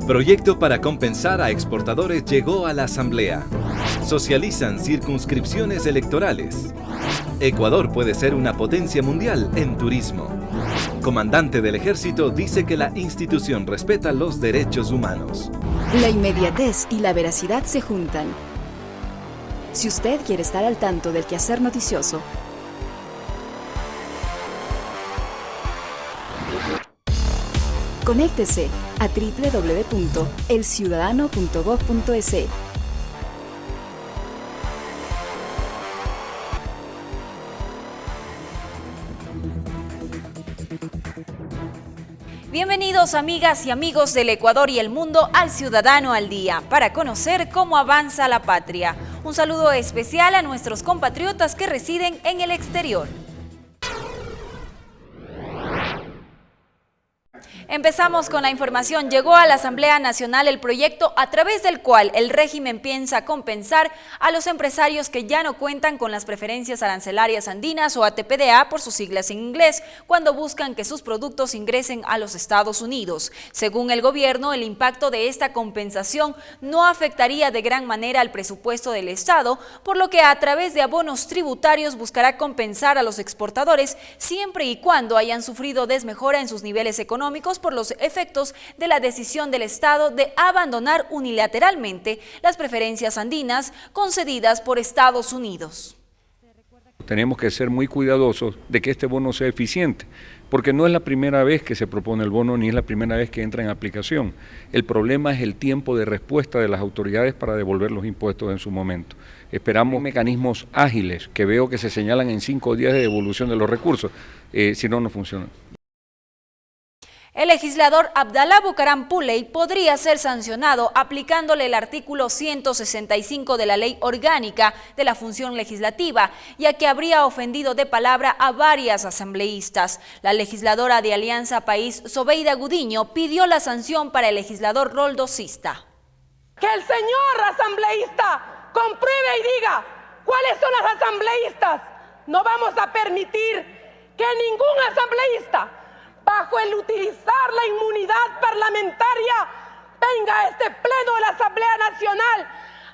Proyecto para compensar a exportadores llegó a la Asamblea. Socializan circunscripciones electorales. Ecuador puede ser una potencia mundial en turismo. Comandante del Ejército dice que la institución respeta los derechos humanos. La inmediatez y la veracidad se juntan. Si usted quiere estar al tanto del quehacer noticioso, conéctese a www.elciudadano.gov.es. Bienvenidos amigas y amigos del Ecuador y el mundo al Ciudadano al Día, para conocer cómo avanza la patria. Un saludo especial a nuestros compatriotas que residen en el exterior. Empezamos con la información. Llegó a la Asamblea Nacional el proyecto a través del cual el régimen piensa compensar a los empresarios que ya no cuentan con las preferencias arancelarias andinas o ATPDA por sus siglas en inglés, cuando buscan que sus productos ingresen a los Estados Unidos. Según el gobierno, el impacto de esta compensación no afectaría de gran manera al presupuesto del Estado, por lo que a través de abonos tributarios buscará compensar a los exportadores siempre y cuando hayan sufrido desmejora en sus niveles económicos por los efectos de la decisión del Estado de abandonar unilateralmente las preferencias andinas concedidas por Estados Unidos. Tenemos que ser muy cuidadosos de que este bono sea eficiente, porque no es la primera vez que se propone el bono ni es la primera vez que entra en aplicación. El problema es el tiempo de respuesta de las autoridades para devolver los impuestos en su momento. Esperamos mecanismos ágiles, que veo que se señalan en 5 días de devolución de los recursos, si no, no funciona. El legislador Abdalá Bucaram Puley podría ser sancionado aplicándole el artículo 165 de la Ley Orgánica de la Función Legislativa, ya que habría ofendido de palabra a varias asambleístas. La legisladora de Alianza País, Zobeida Gudiño, pidió la sanción para el legislador Roldo Sista. Que el señor asambleísta compruebe y diga cuáles son las asambleístas. No vamos a permitir que ningún asambleísta, bajo el utilizar la inmunidad parlamentaria, venga a este pleno de la Asamblea Nacional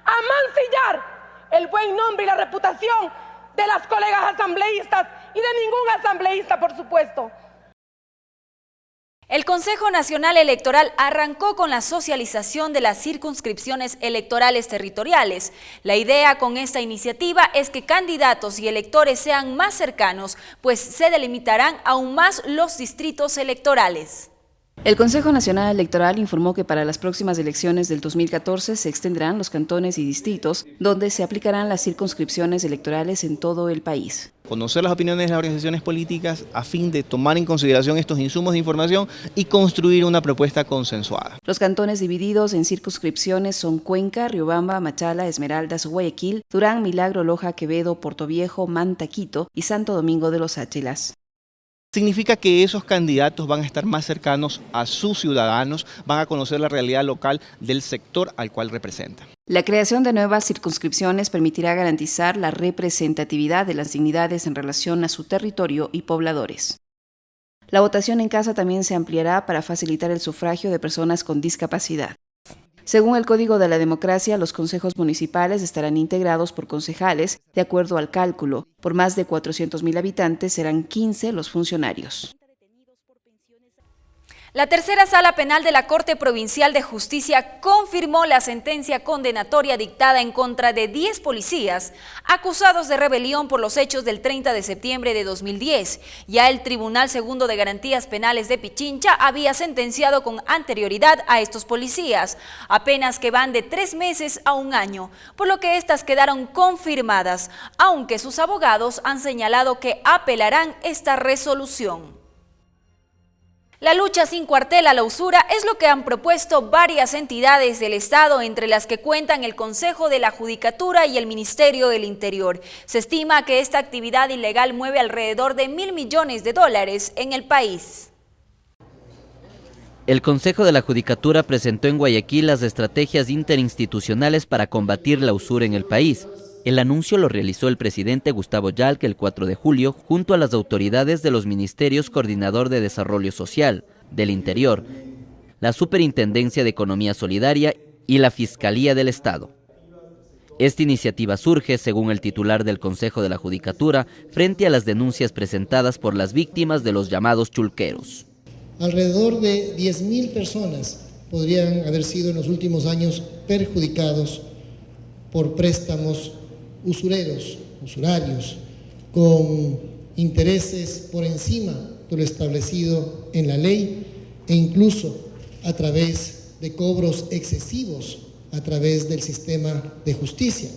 a mancillar el buen nombre y la reputación de las colegas asambleístas y de ningún asambleísta, por supuesto. El Consejo Nacional Electoral arrancó con la socialización de las circunscripciones electorales territoriales. La idea con esta iniciativa es que candidatos y electores sean más cercanos, pues se delimitarán aún más los distritos electorales. El Consejo Nacional Electoral informó que para las próximas elecciones del 2014 se extenderán los cantones y distritos donde se aplicarán las circunscripciones electorales en todo el país. Conocer las opiniones de las organizaciones políticas a fin de tomar en consideración estos insumos de información y construir una propuesta consensuada. Los cantones divididos en circunscripciones son Cuenca, Riobamba, Machala, Esmeraldas, Guayaquil, Durán, Milagro, Loja, Quevedo, Portoviejo, Manta, Quito y Santo Domingo de los Áchilas. Significa que esos candidatos van a estar más cercanos a sus ciudadanos, van a conocer la realidad local del sector al cual representan. La creación de nuevas circunscripciones permitirá garantizar la representatividad de las dignidades en relación a su territorio y pobladores. La votación en casa también se ampliará para facilitar el sufragio de personas con discapacidad. Según el Código de la Democracia, los consejos municipales estarán integrados por concejales, de acuerdo al cálculo. Por más de 400.000 habitantes serán 15 los funcionarios. La tercera sala penal de la Corte Provincial de Justicia confirmó la sentencia condenatoria dictada en contra de 10 policías acusados de rebelión por los hechos del 30 de septiembre de 2010. Ya el Tribunal Segundo de Garantías Penales de Pichincha había sentenciado con anterioridad a estos policías, apenas que van de 3 meses a 1 año, por lo que estas quedaron confirmadas, aunque sus abogados han señalado que apelarán esta resolución. La lucha sin cuartel a la usura es lo que han propuesto varias entidades del Estado, entre las que cuentan el Consejo de la Judicatura y el Ministerio del Interior. Se estima que esta actividad ilegal mueve alrededor de $1.000 millones en el país. El Consejo de la Judicatura presentó en Guayaquil las estrategias interinstitucionales para combatir la usura en el país. El anuncio lo realizó el presidente Gustavo Yalc el 4 de julio junto a las autoridades de los ministerios coordinador de Desarrollo Social, del Interior, la Superintendencia de Economía Solidaria y la Fiscalía del Estado. Esta iniciativa surge, según el titular del Consejo de la Judicatura, frente a las denuncias presentadas por las víctimas de los llamados chulqueros. Alrededor de 10.000 personas podrían haber sido en los últimos años perjudicados por préstamos usurarios, con intereses por encima de lo establecido en la ley e incluso a través de cobros excesivos a través del sistema de justicia.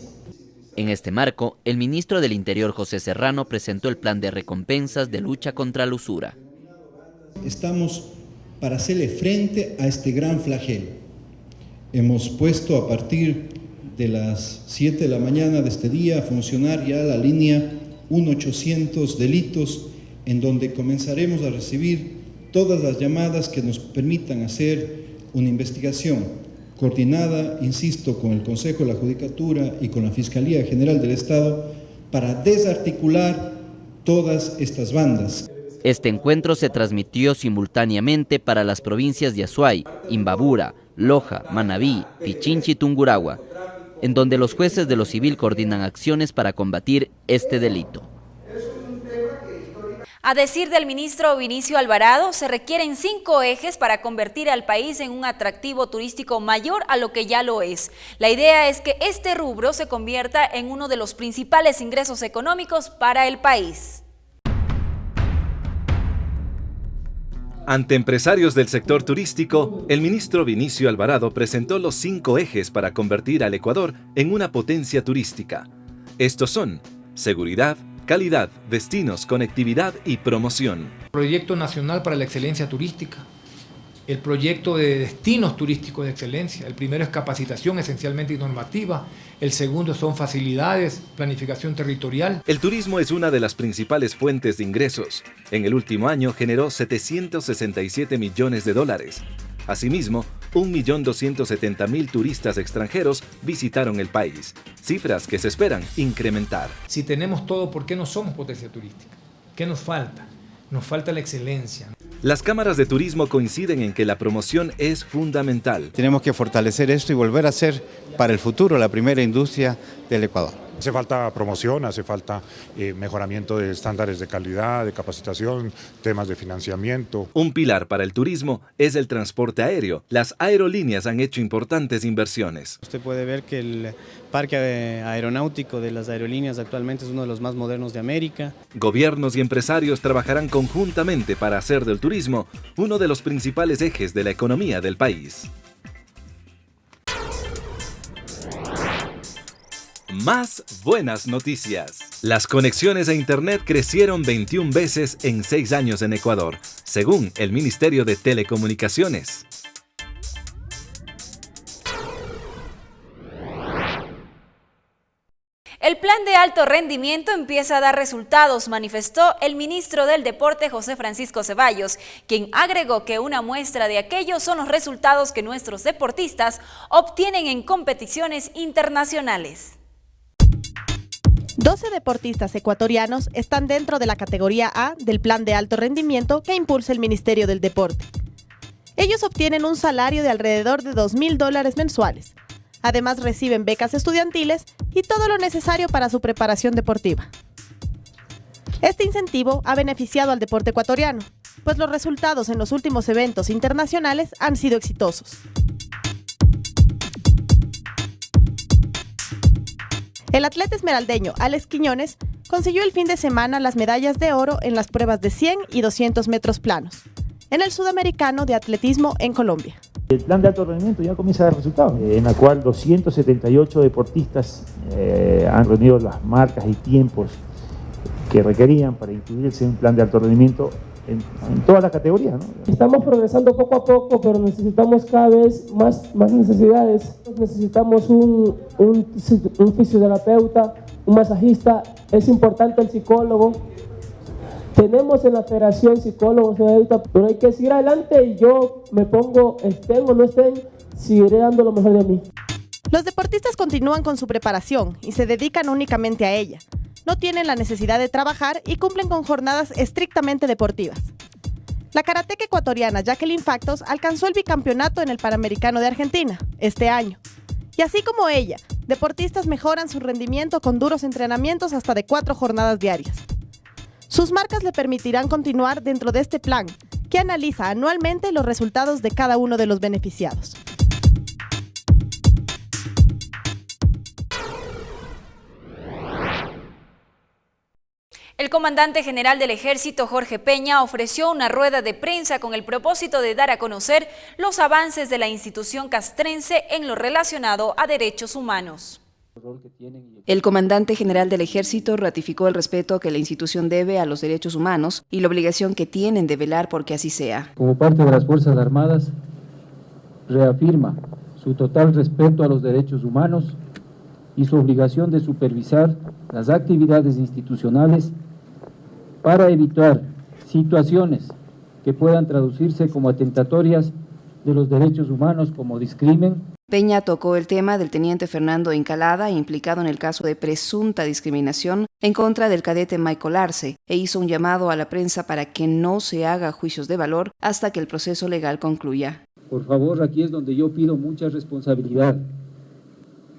En este marco, el ministro del Interior, José Serrano, presentó el plan de recompensas de lucha contra la usura. Estamos para hacerle frente a este gran flagelo. Hemos puesto a partir de las 7 de la mañana de este día a funcionar ya la línea 1-800 delitos, en donde comenzaremos a recibir todas las llamadas que nos permitan hacer una investigación coordinada, insisto, con el Consejo de la Judicatura y con la Fiscalía General del Estado para desarticular todas estas bandas. Este encuentro se transmitió simultáneamente para las provincias de Azuay, Imbabura, Loja, Manabí, Pichincha y Tungurahua, en donde los jueces de lo civil coordinan acciones para combatir este delito. A decir del ministro Vinicio Alvarado, se requieren 5 ejes para convertir al país en un atractivo turístico mayor a lo que ya lo es. La idea es que este rubro se convierta en uno de los principales ingresos económicos para el país. Ante empresarios del sector turístico, el ministro Vinicio Alvarado presentó los 5 ejes para convertir al Ecuador en una potencia turística. Estos son seguridad, calidad, destinos, conectividad y promoción. Proyecto Nacional para la Excelencia Turística. El proyecto de destinos turísticos de excelencia. El primero es capacitación esencialmente y normativa. El segundo son facilidades, planificación territorial. El turismo es una de las principales fuentes de ingresos. En el último año generó 767 millones de dólares. Asimismo, 1.270.000 turistas extranjeros visitaron el país, cifras que se esperan incrementar. Si tenemos todo, ¿por qué no somos potencia turística? ¿Qué nos falta? Nos falta la excelencia. Las cámaras de turismo coinciden en que la promoción es fundamental. Tenemos que fortalecer esto y volver a ser para el futuro la primera industria del Ecuador. Hace falta promoción, hace falta mejoramiento de estándares de calidad, de capacitación, temas de financiamiento. Un pilar para el turismo es el transporte aéreo. Las aerolíneas han hecho importantes inversiones. Usted puede ver que el parque aeronáutico de las aerolíneas actualmente es uno de los más modernos de América. Gobiernos y empresarios trabajarán conjuntamente para hacer del turismo uno de los principales ejes de la economía del país. Más buenas noticias. Las conexiones a Internet crecieron 21 veces en 6 años en Ecuador, según el Ministerio de Telecomunicaciones. El plan de alto rendimiento empieza a dar resultados, manifestó el ministro del Deporte José Francisco Ceballos, quien agregó que una muestra de aquello son los resultados que nuestros deportistas obtienen en competiciones internacionales. 12 deportistas ecuatorianos están dentro de la categoría A del plan de alto rendimiento que impulsa el Ministerio del Deporte. Ellos obtienen un salario de alrededor de $2.000 mensuales. Además reciben becas estudiantiles y todo lo necesario para su preparación deportiva. Este incentivo ha beneficiado al deporte ecuatoriano, pues los resultados en los últimos eventos internacionales han sido exitosos. El atleta esmeraldeño Alex Quiñones consiguió el fin de semana las medallas de oro en las pruebas de 100 y 200 metros planos, en el Sudamericano de Atletismo en Colombia. El plan de alto rendimiento ya comienza a dar resultados, en la cual 278 deportistas han reunido las marcas y tiempos que requerían para incluirse en un plan de alto rendimiento en todas las categorías, ¿no? Estamos progresando poco a poco, pero necesitamos cada vez más necesidades. Necesitamos un fisioterapeuta, un masajista, es importante el psicólogo. Tenemos en la federación psicólogos, pero hay que seguir adelante y yo me pongo, estén o no estén, seguiré dando lo mejor de mí. Los deportistas continúan con su preparación y se dedican únicamente a ella. No tienen la necesidad de trabajar y cumplen con jornadas estrictamente deportivas. La karateca ecuatoriana Jacqueline Factos alcanzó el bicampeonato en el Panamericano de Argentina este año. Y así como ella, deportistas mejoran su rendimiento con duros entrenamientos hasta de 4 jornadas diarias. Sus marcas le permitirán continuar dentro de este plan, que analiza anualmente los resultados de cada uno de los beneficiados. El comandante general del Ejército, Jorge Peña, ofreció una rueda de prensa con el propósito de dar a conocer los avances de la institución castrense en lo relacionado a derechos humanos. El comandante general del Ejército ratificó el respeto que la institución debe a los derechos humanos y la obligación que tienen de velar porque así sea. Como parte de las Fuerzas Armadas, reafirma su total respeto a los derechos humanos y su obligación de supervisar las actividades institucionales para evitar situaciones que puedan traducirse como atentatorias de los derechos humanos como discrimen. Peña tocó el tema del teniente Fernando Encalada, implicado en el caso de presunta discriminación en contra del cadete Michael Arce, e hizo un llamado a la prensa para que no se haga juicios de valor hasta que el proceso legal concluya. Por favor, aquí es donde yo pido mucha responsabilidad.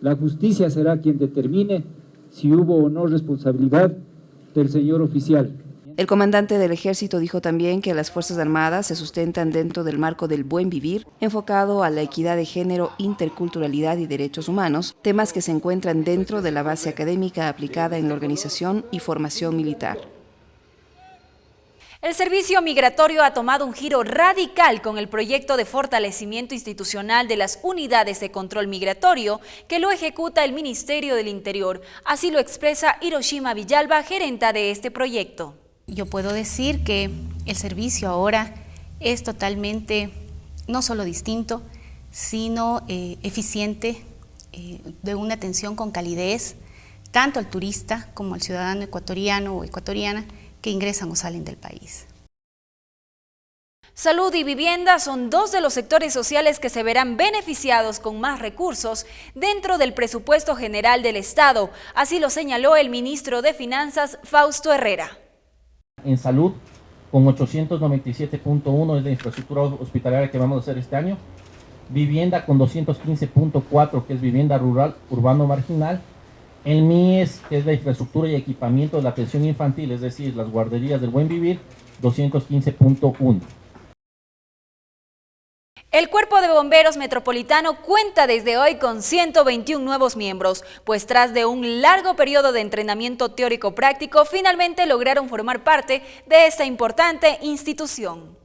La justicia será quien determine si hubo o no responsabilidad del señor oficial. El comandante del Ejército dijo también que las Fuerzas Armadas se sustentan dentro del marco del buen vivir, enfocado a la equidad de género, interculturalidad y derechos humanos, temas que se encuentran dentro de la base académica aplicada en la organización y formación militar. El servicio migratorio ha tomado un giro radical con el proyecto de fortalecimiento institucional de las unidades de control migratorio que lo ejecuta el Ministerio del Interior. Así lo expresa Hiroshima Villalba, gerenta de este proyecto. Yo puedo decir que el servicio ahora es totalmente no solo distinto, sino eficiente, de una atención con calidez, tanto al turista como al ciudadano ecuatoriano o ecuatoriana que ingresan o salen del país. Salud y vivienda son dos de los sectores sociales que se verán beneficiados con más recursos dentro del presupuesto general del Estado. Así lo señaló el ministro de Finanzas, Fausto Herrera. En salud, con 897.1 es de infraestructura hospitalaria que vamos a hacer este año. Vivienda con 215.4, que es vivienda rural, urbano marginal. El MIES, que es la infraestructura y equipamiento de la atención infantil, es decir, las guarderías del buen vivir, 215.1. El Cuerpo de Bomberos Metropolitano cuenta desde hoy con 121 nuevos miembros, pues tras de un largo periodo de entrenamiento teórico-práctico, finalmente lograron formar parte de esta importante institución.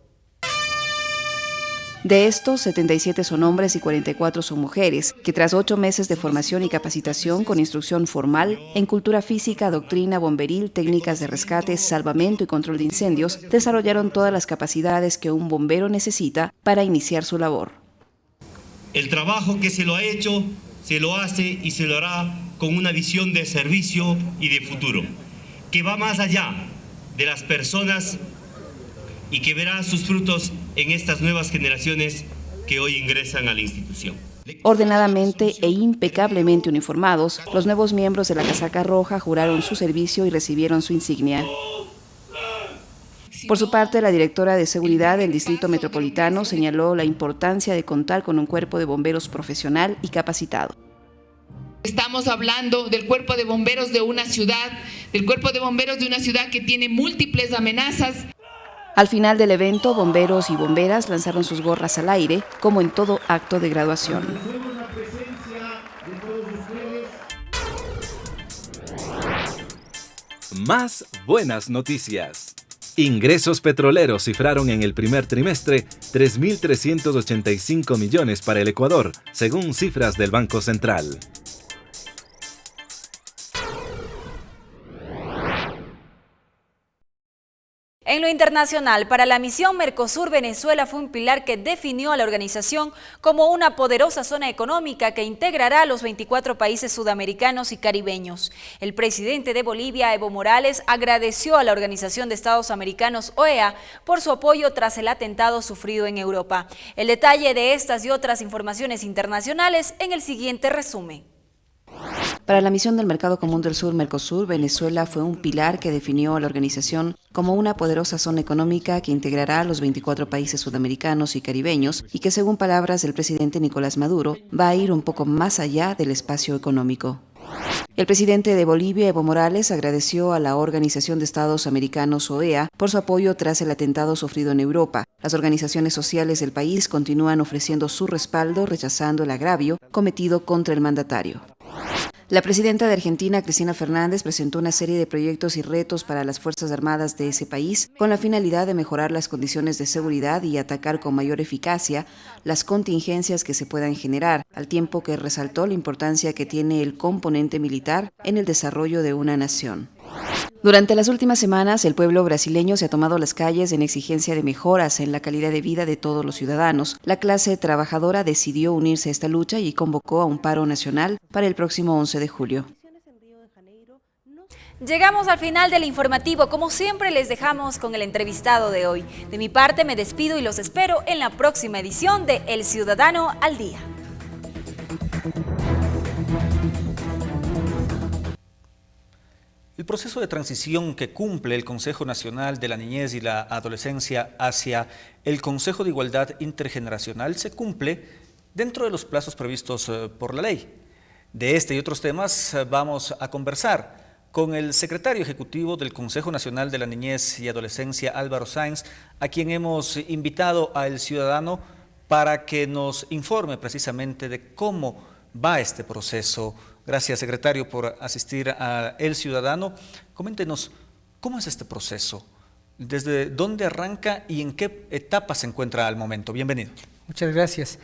De estos, 77 son hombres y 44 son mujeres, que tras 8 meses de formación y capacitación con instrucción formal en cultura física, doctrina bomberil, técnicas de rescate, salvamento y control de incendios, desarrollaron todas las capacidades que un bombero necesita para iniciar su labor. El trabajo que se lo ha hecho, se lo hace y se lo hará con una visión de servicio y de futuro, que va más allá de las personas y que verá sus frutos en estas nuevas generaciones que hoy ingresan a la institución. Ordenadamente e impecablemente uniformados, los nuevos miembros de la Casaca Roja juraron su servicio y recibieron su insignia. Por su parte, la directora de Seguridad del Distrito Metropolitano señaló la importancia de contar con un cuerpo de bomberos profesional y capacitado. Estamos hablando del cuerpo de bomberos de una ciudad, que tiene múltiples amenazas. Al final del evento, bomberos y bomberas lanzaron sus gorras al aire, como en todo acto de graduación. Más buenas noticias. Ingresos petroleros cifraron en el primer trimestre 3.385 millones para el Ecuador, según cifras del Banco Central. En lo internacional, para la misión Mercosur, Venezuela fue un pilar que definió a la organización como una poderosa zona económica que integrará a los 24 países sudamericanos y caribeños. El presidente de Bolivia, Evo Morales, agradeció a la Organización de Estados Americanos, OEA, por su apoyo tras el atentado sufrido en Europa. El detalle de estas y otras informaciones internacionales en el siguiente resumen. Para la misión del Mercado Común del Sur, Mercosur, Venezuela fue un pilar que definió a la organización como una poderosa zona económica que integrará a los 24 países sudamericanos y caribeños y que, según palabras del presidente Nicolás Maduro, va a ir un poco más allá del espacio económico. El presidente de Bolivia, Evo Morales, agradeció a la Organización de Estados Americanos, OEA, por su apoyo tras el atentado sufrido en Europa. Las organizaciones sociales del país continúan ofreciendo su respaldo, rechazando el agravio cometido contra el mandatario. La presidenta de Argentina, Cristina Fernández, presentó una serie de proyectos y retos para las Fuerzas Armadas de ese país con la finalidad de mejorar las condiciones de seguridad y atacar con mayor eficacia las contingencias que se puedan generar, al tiempo que resaltó la importancia que tiene el componente militar en el desarrollo de una nación. Durante las últimas semanas, el pueblo brasileño se ha tomado las calles en exigencia de mejoras en la calidad de vida de todos los ciudadanos. La clase trabajadora decidió unirse a esta lucha y convocó a un paro nacional para el próximo 11 de julio. Llegamos al final del informativo. Como siempre, les dejamos con el entrevistado de hoy. De mi parte, me despido y los espero en la próxima edición de El Ciudadano al Día. El proceso de transición que cumple el Consejo Nacional de la Niñez y la Adolescencia hacia el Consejo de Igualdad Intergeneracional se cumple dentro de los plazos previstos por la ley. De este y otros temas vamos a conversar con el secretario ejecutivo del Consejo Nacional de la Niñez y Adolescencia, Álvaro Sáenz, a quien hemos invitado a El Ciudadano para que nos informe precisamente de cómo va este proceso. Gracias, secretario, por asistir a El Ciudadano. Coméntenos, ¿cómo es este proceso? ¿Desde dónde arranca y en qué etapa se encuentra al momento? Bienvenido. Muchas gracias.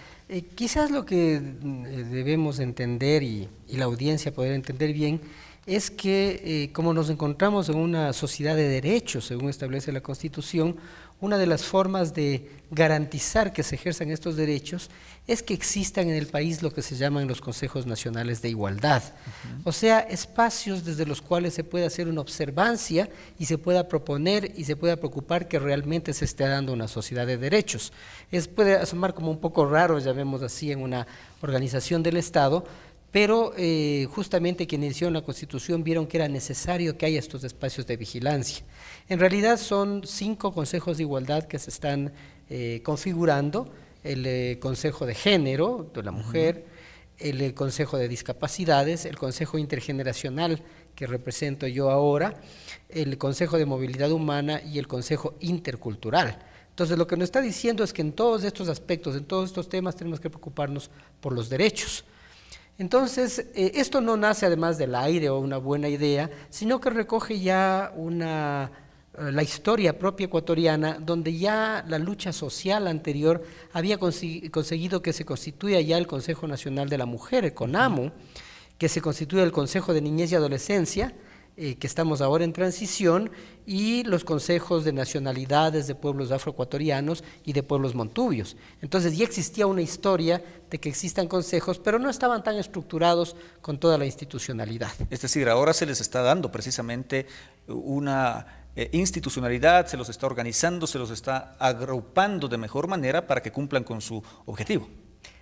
Quizás lo que debemos entender y la audiencia poder entender bien es que como nos encontramos en una sociedad de derechos, según establece la Constitución, una de las formas de garantizar que se ejerzan estos derechos es que existan en el país lo que se llaman los consejos nacionales de igualdad, o sea, espacios desde los cuales se puede hacer una observancia y se pueda proponer y se pueda preocupar que realmente se esté dando una sociedad de derechos. Puede asomar como un poco raro, llamemos así, en una organización del Estado, pero justamente quienes hicieron la Constitución vieron que era necesario que haya estos espacios de vigilancia. En realidad son 5 consejos de igualdad que se están configurando: el Consejo de Género, de la mujer, el Consejo de Discapacidades, el Consejo Intergeneracional, que represento yo ahora, el Consejo de Movilidad Humana y el Consejo Intercultural. Entonces, lo que nos está diciendo es que en todos estos aspectos, en todos estos temas, tenemos que preocuparnos por los derechos. Entonces, esto no nace además del aire o una buena idea, sino que recoge ya la historia propia ecuatoriana, donde ya la lucha social anterior había conseguido que se constituya ya el Consejo Nacional de la Mujer, el CONAMU, que se constituya el Consejo de Niñez y Adolescencia, que estamos ahora en transición, y los consejos de nacionalidades de pueblos afroecuatorianos y de pueblos montubios. Entonces ya existía una historia de que existan consejos, pero no estaban tan estructurados con toda la institucionalidad. Es decir, ahora se les está dando precisamente una institucionalidad, se los está organizando, se los está agrupando de mejor manera para que cumplan con su objetivo.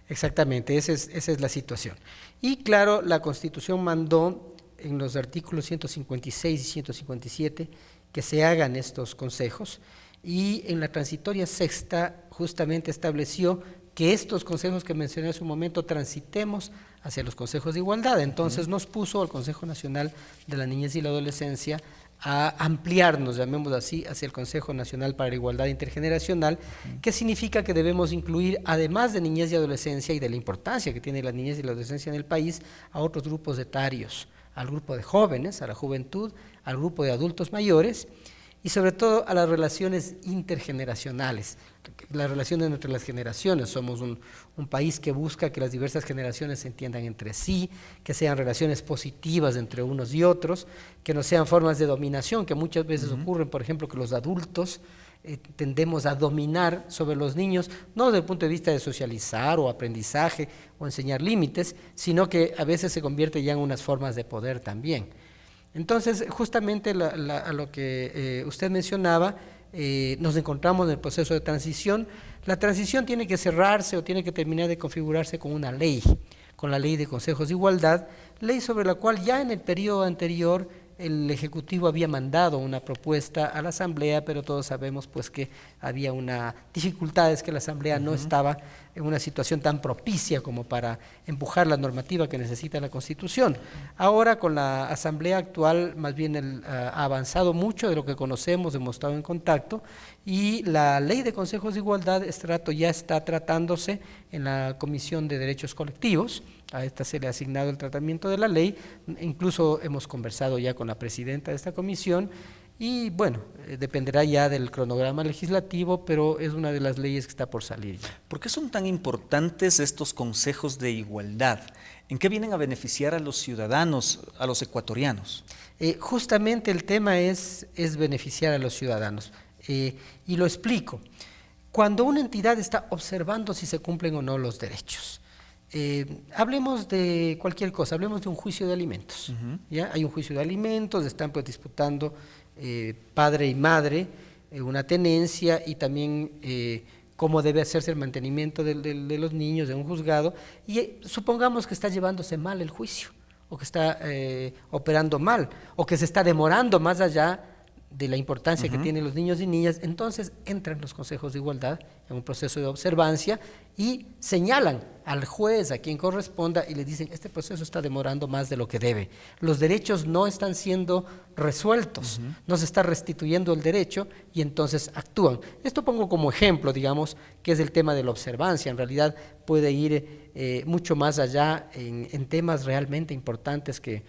Exactamente, esa es la situación. Y claro, la Constitución mandó en los artículos 156 y 157 que se hagan estos consejos, y en la transitoria sexta justamente estableció que estos consejos que mencioné hace un momento transitemos hacia los consejos de igualdad. Entonces nos puso al Consejo Nacional de la Niñez y la Adolescencia a ampliarnos, llamemos así, hacia el Consejo Nacional para la Igualdad Intergeneracional, que significa que debemos incluir, además de niñez y adolescencia y de la importancia que tiene la niñez y la adolescencia en el país, a otros grupos etarios, al grupo de jóvenes, a la juventud, al grupo de adultos mayores y sobre todo a las relaciones intergeneracionales, las relaciones entre las generaciones. Somos un país que busca que las diversas generaciones se entiendan entre sí, que sean relaciones positivas entre unos y otros, que no sean formas de dominación, que muchas veces ocurren, por ejemplo, que los adultos tendemos a dominar sobre los niños, no desde el punto de vista de socializar o aprendizaje o enseñar límites, sino que a veces se convierte ya en unas formas de poder también. Entonces, justamente a lo que usted mencionaba, nos encontramos en el proceso de transición. La transición tiene que cerrarse o tiene que terminar de configurarse con una ley, con la ley de consejos de igualdad, ley sobre la cual ya en el periodo anterior el Ejecutivo había mandado una propuesta a la Asamblea, pero todos sabemos pues que había una dificultades, que la Asamblea no estaba en una situación tan propicia como para empujar la normativa que necesita la Constitución. Ahora con la Asamblea actual más bien ha avanzado mucho de lo que conocemos, hemos estado en contacto, y la Ley de Consejos de Igualdad ya está tratándose en la Comisión de Derechos Colectivos. A esta se le ha asignado el tratamiento de la ley, incluso hemos conversado ya con la presidenta de esta comisión y bueno, dependerá ya del cronograma legislativo, pero es una de las leyes que está por salir ya. ¿Por qué son tan importantes estos consejos de igualdad? ¿En qué vienen a beneficiar a los ciudadanos, a los ecuatorianos? Justamente el tema es beneficiar a los ciudadanos y lo explico. Cuando una entidad está observando si se cumplen o no los derechos, hablemos de cualquier cosa, hablemos de un juicio de alimentos. ¿Ya? Hay un juicio de alimentos, están pues disputando padre y madre una tenencia y también cómo debe hacerse el mantenimiento de los niños en un juzgado, y supongamos que está llevándose mal el juicio, o que está operando mal, o que se está demorando más allá de la importancia que tienen los niños y niñas. Entonces entran los consejos de igualdad en un proceso de observancia y señalan al juez, a quien corresponda, y le dicen: este proceso está demorando más de lo que debe, los derechos no están siendo resueltos, no se está restituyendo el derecho, y entonces actúan. Esto pongo como ejemplo, digamos, que es el tema de la observancia. En realidad puede ir mucho más allá en temas realmente importantes que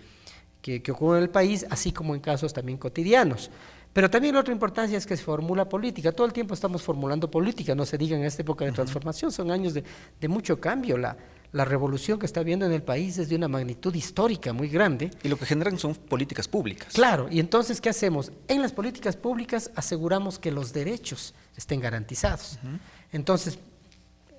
ocurren en el país, así como en casos también cotidianos. Pero también la otra importancia es que se formula política. Todo el tiempo estamos formulando política, no se diga en esta época de transformación, son años de mucho cambio. La revolución que está habiendo en el país es de una magnitud histórica muy grande. Y lo que generan son políticas públicas. Claro, y entonces, ¿qué hacemos? En las políticas públicas aseguramos que los derechos estén garantizados. Entonces,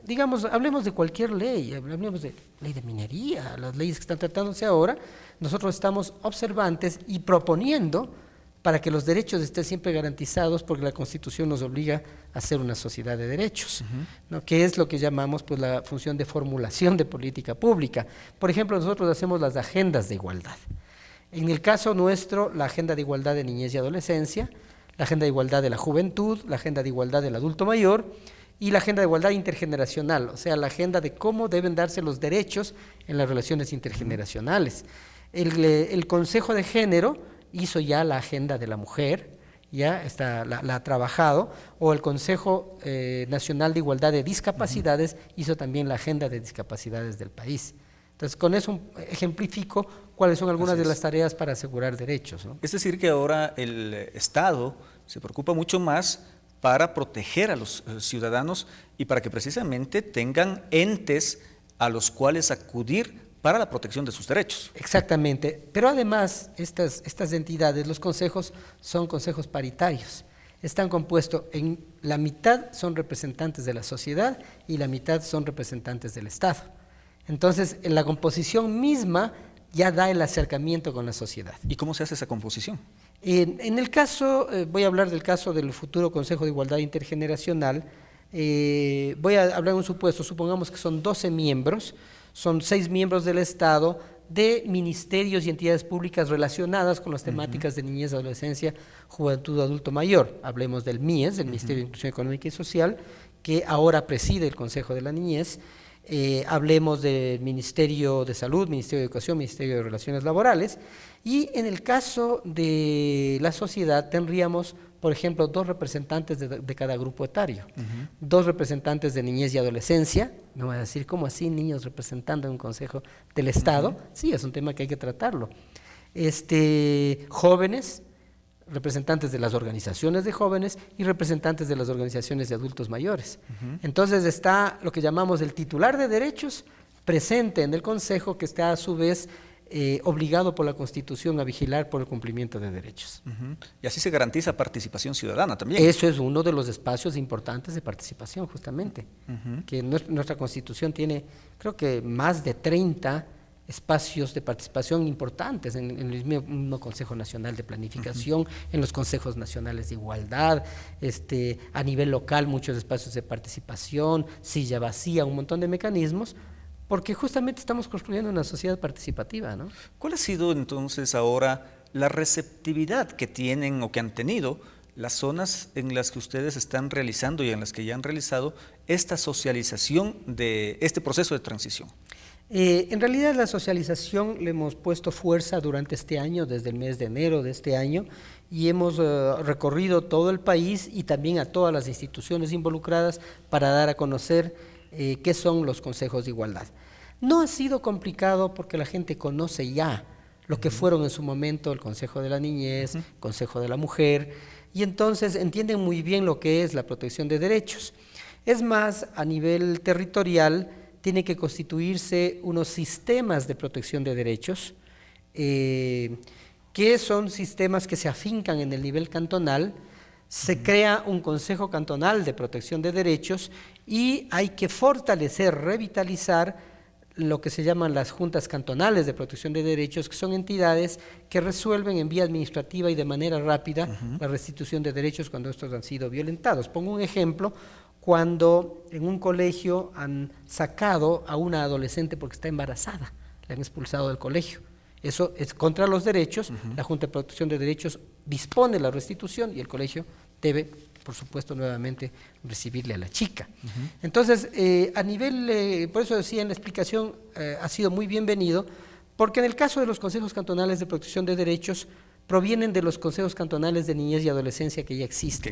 digamos, hablemos de cualquier ley, hablemos de ley de minería, las leyes que están tratándose ahora. Nosotros estamos observantes y proponiendo para que los derechos estén siempre garantizados, porque la Constitución nos obliga a ser una sociedad de derechos, ¿no? Que es lo que llamamos pues la función de formulación de política pública. Por ejemplo, nosotros hacemos las agendas de igualdad. En el caso nuestro, la agenda de igualdad de niñez y adolescencia, la agenda de igualdad de la juventud, la agenda de igualdad del adulto mayor y la agenda de igualdad intergeneracional, o sea, la agenda de cómo deben darse los derechos en las relaciones intergeneracionales. El Consejo de Género hizo ya la agenda de la mujer, ya la ha trabajado, o el Consejo Nacional de Igualdad de Discapacidades hizo también la agenda de discapacidades del país. Entonces, con eso ejemplifico cuáles son algunas de las tareas para asegurar derechos, ¿no? Es decir, que ahora el Estado se preocupa mucho más para proteger a los ciudadanos y para que precisamente tengan entes a los cuales acudir para la protección de sus derechos. Exactamente, pero además estas entidades, los consejos, son consejos paritarios. Están compuestos en la mitad son representantes de la sociedad y la mitad son representantes del Estado. Entonces, en la composición misma ya da el acercamiento con la sociedad. ¿Y cómo se hace esa composición? En el caso, voy a hablar del caso del futuro Consejo de Igualdad Intergeneracional. Voy a hablar de un supuesto, supongamos que son 12 miembros, son 6 miembros del Estado, de ministerios y entidades públicas relacionadas con las temáticas de niñez, adolescencia, juventud, adulto mayor. Hablemos del MIES, el Ministerio de Inclusión Económica y Social, que ahora preside el Consejo de la Niñez. Hablemos del Ministerio de Salud, Ministerio de Educación, Ministerio de Relaciones Laborales, y en el caso de la sociedad tendríamos, por ejemplo, 2 representantes de cada grupo etario, 2 representantes de niñez y adolescencia. Me voy a decir, ¿cómo así niños representando en un consejo del Estado? Sí, es un tema que hay que tratarlo. Jóvenes, representantes de las organizaciones de jóvenes y representantes de las organizaciones de adultos mayores. Entonces está lo que llamamos el titular de derechos presente en el consejo, que está a su vez obligado por la Constitución a vigilar por el cumplimiento de derechos. Y así se garantiza participación ciudadana también. Eso es uno de los espacios importantes de participación, justamente, que nuestra Constitución tiene, creo que más de 30 espacios de participación importantes en el mismo Consejo Nacional de Planificación, en los Consejos Nacionales de Igualdad, a nivel local muchos espacios de participación, silla vacía, un montón de mecanismos, porque justamente estamos construyendo una sociedad participativa, ¿no? ¿Cuál ha sido entonces ahora la receptividad que tienen o que han tenido las zonas en las que ustedes están realizando y en las que ya han realizado esta socialización de este proceso de transición? En realidad la socialización le hemos puesto fuerza durante este año, desde el mes de enero de este año, y hemos recorrido todo el país y también a todas las instituciones involucradas para dar a conocer qué son los consejos de igualdad. No ha sido complicado porque la gente conoce ya lo que fueron en su momento el Consejo de la Niñez, el Consejo de la Mujer, y entonces entienden muy bien lo que es la protección de derechos. Es más, a nivel territorial, tiene que constituirse unos sistemas de protección de derechos, que son sistemas que se afincan en el nivel cantonal. Se crea un Consejo Cantonal de Protección de Derechos y hay que fortalecer, revitalizar lo que se llaman las juntas cantonales de protección de derechos, que son entidades que resuelven en vía administrativa y de manera rápida la restitución de derechos cuando estos han sido violentados. Pongo un ejemplo. Cuando en un colegio han sacado a una adolescente porque está embarazada, la han expulsado del colegio. Eso es contra los derechos, la Junta de Protección de Derechos dispone la restitución y el colegio debe, por supuesto, nuevamente recibirle a la chica. Entonces, a nivel, por eso decía en la explicación, ha sido muy bienvenido, porque en el caso de los consejos cantonales de protección de derechos, provienen de los consejos cantonales de niñez y adolescencia que ya existen.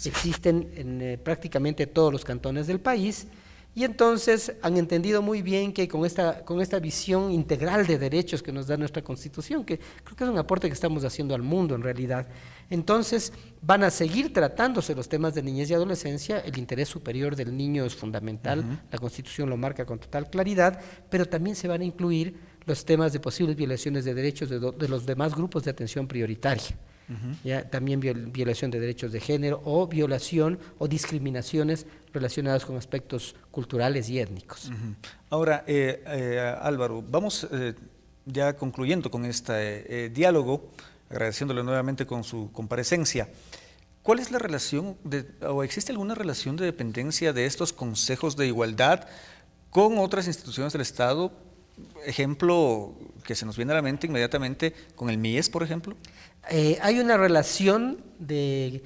Existen en prácticamente todos los cantones del país, y entonces han entendido muy bien que con esta visión integral de derechos que nos da nuestra Constitución, que creo que es un aporte que estamos haciendo al mundo en realidad, entonces van a seguir tratándose los temas de niñez y adolescencia. El interés superior del niño es fundamental, la Constitución lo marca con total claridad, pero también se van a incluir los temas de posibles violaciones de derechos de los demás grupos de atención prioritaria. ¿Ya? También violación de derechos de género o violación o discriminaciones relacionadas con aspectos culturales y étnicos. Ahora, Álvaro, vamos ya concluyendo con este diálogo, agradeciéndole nuevamente con su comparecencia. ¿Cuál es la relación, o existe alguna relación de dependencia de estos consejos de igualdad con otras instituciones del Estado? Ejemplo que se nos viene a la mente inmediatamente con el MIES, por ejemplo. Hay una relación de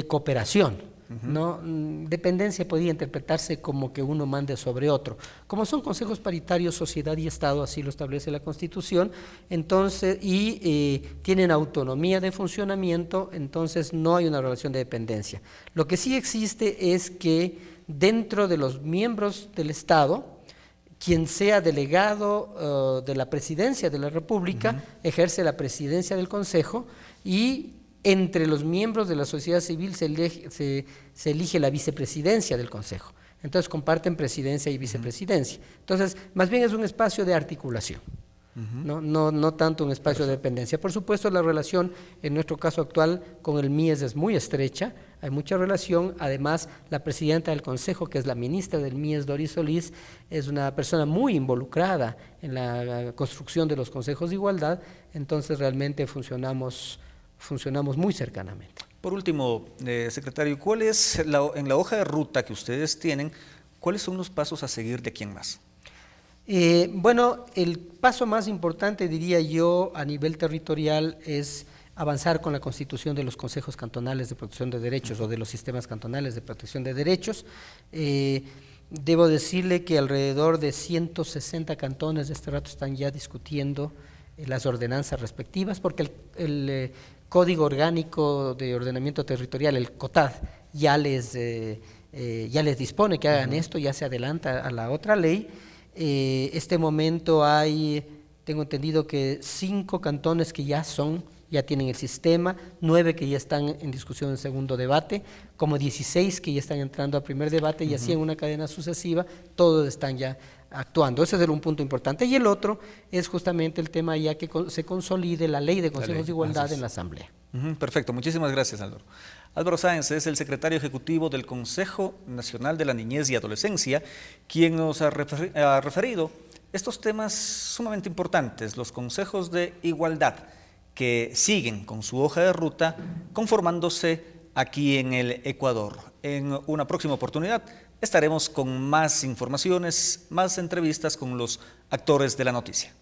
cooperación, ¿no? Dependencia podría interpretarse como que uno mande sobre otro. Como son consejos paritarios, sociedad y Estado, así lo establece la Constitución, entonces, y tienen autonomía de funcionamiento, entonces no hay una relación de dependencia. Lo que sí existe es que dentro de los miembros del Estado, quien sea delegado de la presidencia de la República ejerce la presidencia del Consejo, y entre los miembros de la sociedad civil se elige la vicepresidencia del Consejo. Entonces comparten presidencia y vicepresidencia. Entonces, más bien es un espacio de articulación. No tanto un espacio de dependencia. Por supuesto, la relación en nuestro caso actual con el MIES es muy estrecha, hay mucha relación. Además, la presidenta del Consejo, que es la ministra del MIES, Doris Solís, es una persona muy involucrada en la construcción de los consejos de igualdad, entonces realmente funcionamos muy cercanamente. Por último, secretario, ¿cuál es en la hoja de ruta que ustedes tienen, cuáles son los pasos a seguir de aquí en más? Bueno, el paso más importante, diría yo, a nivel territorial es avanzar con la constitución de los consejos cantonales de protección de derechos o de los sistemas cantonales de protección de derechos. Debo decirle que alrededor de 160 cantones de este rato están ya discutiendo las ordenanzas respectivas, porque el Código Orgánico de Ordenamiento Territorial, el COTAD, ya les dispone que hagan esto, ya se adelanta a la otra ley. Este momento tengo entendido que 5 cantones que ya tienen el sistema, 9 que ya están en discusión en segundo debate, como 16 que ya están entrando a primer debate, y así en una cadena sucesiva, todos están ya actuando. Ese es un punto importante. Y el otro es justamente el tema ya que se consolide la ley de consejos de igualdad en la Asamblea. Perfecto, muchísimas gracias, Álvaro. Álvaro Sáenz es el secretario ejecutivo del Consejo Nacional de la Niñez y Adolescencia, quien nos ha referido estos temas sumamente importantes, los consejos de igualdad, que siguen con su hoja de ruta conformándose aquí en el Ecuador. En una próxima oportunidad estaremos con más informaciones, más entrevistas con los actores de la noticia.